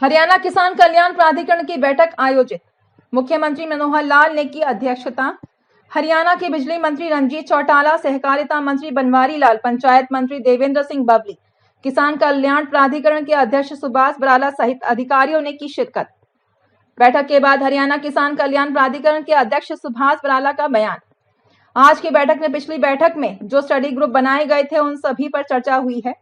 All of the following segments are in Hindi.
हरियाणा किसान कल्याण प्राधिकरण की बैठक आयोजित। मुख्यमंत्री मनोहर लाल ने की अध्यक्षता। हरियाणा के बिजली मंत्री रंजीत चौटाला, सहकारिता मंत्री बनवारी लाल, पंचायत मंत्री देवेंद्र सिंह बबली, किसान कल्याण प्राधिकरण के अध्यक्ष सुभाष बराला सहित अधिकारियों ने की शिरकत। बैठक के बाद हरियाणा किसान कल्याण प्राधिकरण के अध्यक्ष सुभाष बराला का बयान। आज की बैठक में पिछली बैठक में जो स्टडी ग्रुप बनाए गए थे उन सभी पर चर्चा हुई है।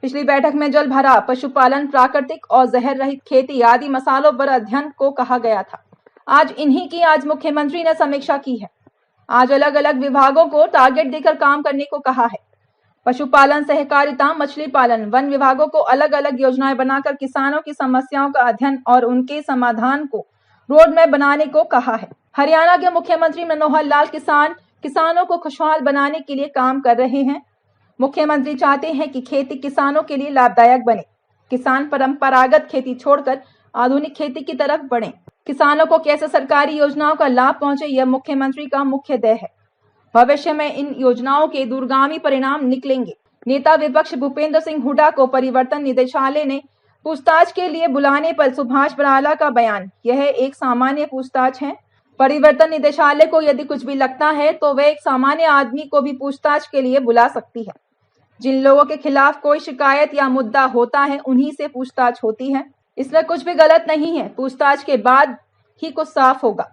पिछली बैठक में जल भराव, पशुपालन, प्राकृतिक और जहर रहित खेती आदि मसालों पर अध्ययन को कहा गया था। आज इन्हीं की आज मुख्यमंत्री ने समीक्षा की है। आज अलग अलग विभागों को टारगेट देकर काम करने को कहा है। पशुपालन, सहकारिता, मछली पालन, वन विभागों को अलग अलग योजनाएं बनाकर किसानों की समस्याओं का अध्ययन और उनके समाधान को रोड मैप बनाने को कहा है। हरियाणा के मुख्यमंत्री मनोहर लाल किसानों को खुशहाल बनाने के लिए काम कर रहे हैं। मुख्यमंत्री चाहते हैं कि खेती किसानों के लिए लाभदायक बने। किसान परंपरागत खेती छोड़कर आधुनिक खेती की तरफ बढ़ें। किसानों को कैसे सरकारी योजनाओं का लाभ पहुंचे, यह मुख्यमंत्री का मुख्य ध्येय है। भविष्य में इन योजनाओं के दूरगामी परिणाम निकलेंगे। नेता विपक्ष भूपेंद्र सिंह हुड्डा को परिवर्तन निदेशालय ने पूछताछ के लिए बुलाने पर सुभाष बराला का बयान। यह एक सामान्य पूछताछ है। परिवर्तन निदेशालय को यदि कुछ भी लगता है तो वह एक सामान्य आदमी को भी पूछताछ के लिए बुला सकती है। जिन लोगों के खिलाफ कोई शिकायत या मुद्दा होता है उन्हीं से पूछताछ होती है। इसमें कुछ भी गलत नहीं है। पूछताछ के बाद ही कुछ साफ होगा।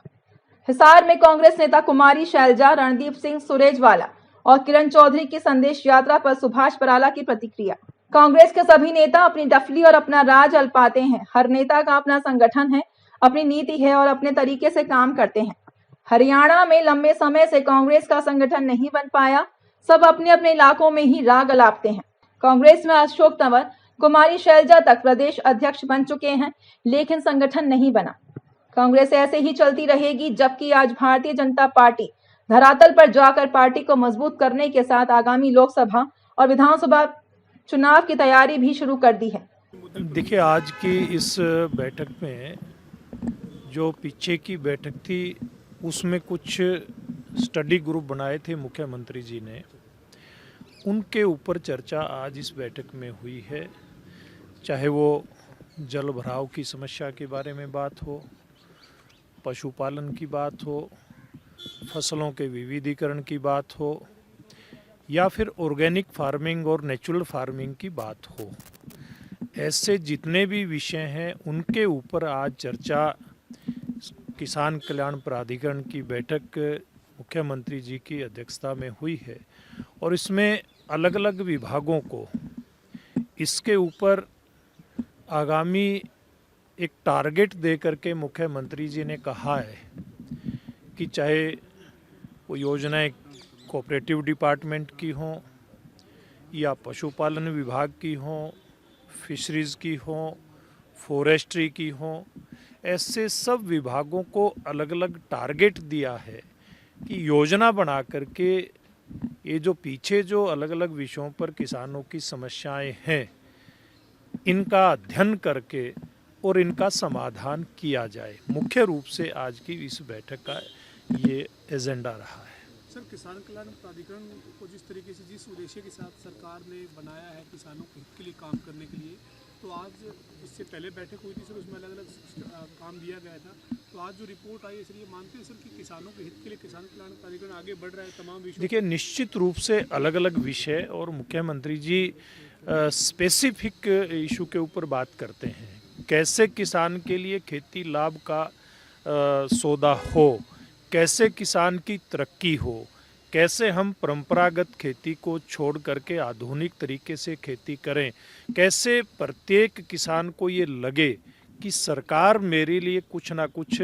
हिसार में कांग्रेस नेता कुमारी शैलजा, रणदीप सिंह सुरजेवाला और किरण चौधरी की संदेश यात्रा पर सुभाष बराला की प्रतिक्रिया। कांग्रेस के सभी नेता अपनी डफली और अपना राज अलपाते हैं। हर नेता का अपना संगठन है, अपनी नीति है और अपने तरीके से काम करते हैं। हरियाणा में लंबे समय से कांग्रेस का संगठन नहीं बन पाया। सब अपने अपने इलाकों में ही राग अलापते हैं। कांग्रेस में अशोक तंवर, कुमारी शैलजा तक प्रदेश अध्यक्ष बन चुके हैं, लेकिन संगठन नहीं बना। कांग्रेस ऐसे ही चलती रहेगी, जबकि आज भारतीय जनता पार्टी धरातल पर जाकर पार्टी को मजबूत करने के साथ आगामी लोकसभा और विधानसभा चुनाव की तैयारी भी शुरू कर दी है। देखिए, आज की इस बैठक में जो पीछे की बैठक थी उसमें कुछ स्टडी ग्रुप बनाए थे मुख्यमंत्री जी ने, उनके ऊपर चर्चा आज इस बैठक में हुई है। चाहे वो जल भराव की समस्या के बारे में बात हो, पशुपालन की बात हो, फसलों के विविधीकरण की बात हो या फिर ऑर्गेनिक फार्मिंग और नेचुरल फार्मिंग की बात हो, ऐसे जितने भी विषय हैं उनके ऊपर आज चर्चा किसान कल्याण प्राधिकरण की बैठक मुख्यमंत्री जी की अध्यक्षता में हुई है। और इसमें अलग अलग विभागों को इसके ऊपर आगामी एक टारगेट दे करके मुख्यमंत्री जी ने कहा है कि चाहे वो योजनाएं कोऑपरेटिव डिपार्टमेंट की हों या पशुपालन विभाग की हों, फिशरीज़ की हों, फॉरेस्ट्री की हों, ऐसे सब विभागों को अलग अलग टारगेट दिया है कि योजना बना करके ये जो पीछे जो अलग अलग विषयों पर किसानों की समस्याएं हैं, इनका अध्ययन करके और इनका समाधान किया जाए। मुख्य रूप से आज की इस बैठक का ये एजेंडा रहा है। सर, किसान कल्याण प्राधिकरण को जिस तरीके से, जिस उद्देश्य के साथ सरकार ने बनाया है किसानों के हित के लिए काम करने के लिए, तो आज इससे पहले बैठक हुई थी सर, उसमें अलग अलग काम दिया गया था। तो आज जो रिपोर्ट आई है सर, ये मानते हैं सर कि किसानों के हित के लिए किसान कल्याण प्राधिकरण आगे बढ़ रहा है तमाम विषयों? देखिए, निश्चित रूप से अलग अलग विषय और मुख्यमंत्री जी स्पेसिफिक इशू के ऊपर बात करते हैं। कैसे किसान के लिए खेती लाभ का सौदा हो, कैसे किसान की तरक्की हो, कैसे हम परंपरागत खेती को छोड़ करके आधुनिक तरीके से खेती करें, कैसे प्रत्येक किसान को ये लगे कि सरकार मेरे लिए कुछ ना कुछ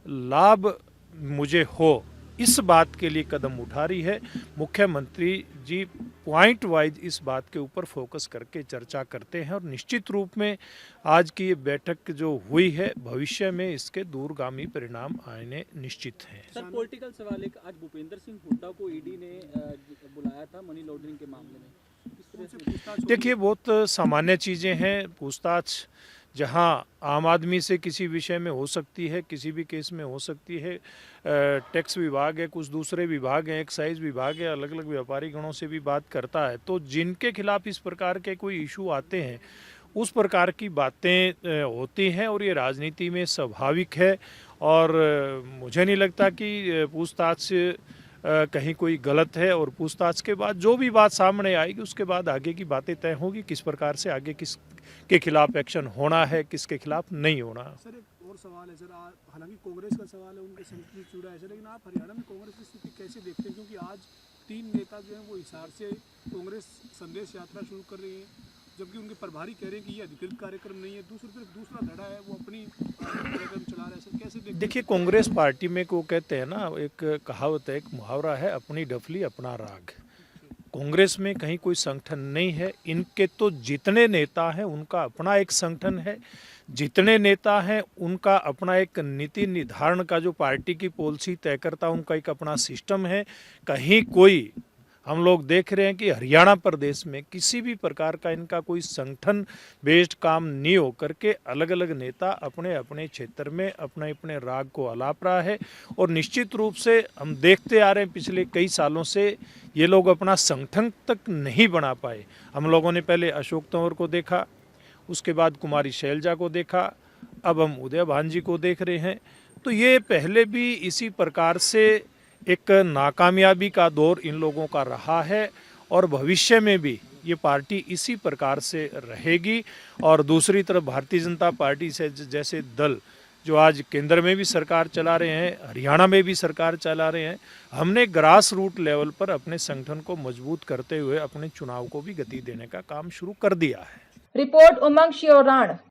लाभ मुझे हो, इस बात के लिए कदम उठा रही है। मुख्यमंत्री जी पॉइंट वाइज इस बात के ऊपर फोकस करके चर्चा करते हैं और निश्चित रूप में आज की ये बैठक जो हुई है, भविष्य में इसके दूरगामी परिणाम आने निश्चित हैं। सर, पॉलिटिकल सवाल एक, आज भूपेंद्र सिंह हुड्डा को ईडी ने बुलाया था मनी लॉन्ड्रिंग के मामले में, किस तरह से पूछताछ? देखिए, बहुत सामान्य चीज़ें हैं। पूछताछ जहां आम आदमी से किसी विषय में हो सकती है, किसी भी केस में हो सकती है, टैक्स विभाग है, कुछ दूसरे विभाग हैं, एक्साइज विभाग है, अलग अलग व्यापारी गणों से भी बात करता है। तो जिनके खिलाफ इस प्रकार के कोई इशू आते हैं उस प्रकार की बातें होती हैं और ये राजनीति में स्वाभाविक है। और मुझे नहीं लगता कि पूछताछ कहीं कोई गलत है, और पूछताछ के बाद जो भी बात सामने आएगी उसके बाद आगे की बातें तय होगी, किस प्रकार से आगे किसके खिलाफ एक्शन होना है, किसके खिलाफ नहीं होना। सर एक और सवाल है सर, हालांकि कांग्रेस का सवाल है, उनके संगठन से जुड़ा है सर, लेकिन आप हरियाणा में कांग्रेस की स्थिति कैसे देखते हैं? क्योंकि आज 3 नेता जो हैं वो हिसार से कांग्रेस संदेश यात्रा शुरू कर रही है, जबकि उनके प्रभारी कह रहे हैं कि ये अधिकृत कार्यक्रम नहीं है। दूसरी तरफ दूसरा धड़ा है वो अपनी कार्यक्रम चला रहा है सर, कैसे देखते हैं? देखिए, कांग्रेस पार्टी में को कहते हैं ना, एक कहावत है, एक मुहावरा है, अपनी डफली अपना राग। कांग्रेस में कहीं कोई संगठन नहीं है। इनके तो जितने नेता हैं उनका अपना एक संगठन है, जितने नेता हैं उनका अपना एक नीति निर्धारण का जो पार्टी की पॉलिसी तय करता उनका एक अपना सिस्टम है। कहीं कोई, हम लोग देख रहे हैं कि हरियाणा प्रदेश में किसी भी प्रकार का इनका कोई संगठन बेस्ड काम नहीं हो करके अलग अलग नेता अपने अपने क्षेत्र में अपने अपने राग को अलाप रहा है। और निश्चित रूप से हम देखते आ रहे हैं पिछले कई सालों से ये लोग अपना संगठन तक नहीं बना पाए। हम लोगों ने पहले अशोक तंवर को देखा, उसके बाद कुमारी शैलजा को देखा, अब हम उदय भान जी को देख रहे हैं। तो ये पहले भी इसी प्रकार से एक नाकामयाबी का दौर इन लोगों का रहा है, और भविष्य में भी ये पार्टी इसी प्रकार से रहेगी। और दूसरी तरफ भारतीय जनता पार्टी से जैसे दल जो आज केंद्र में भी सरकार चला रहे हैं, हरियाणा में भी सरकार चला रहे हैं, हमने ग्रास रूट लेवल पर अपने संगठन को मजबूत करते हुए अपने चुनाव को भी गति देने का काम शुरू कर दिया है। रिपोर्ट उमंग शियोराण।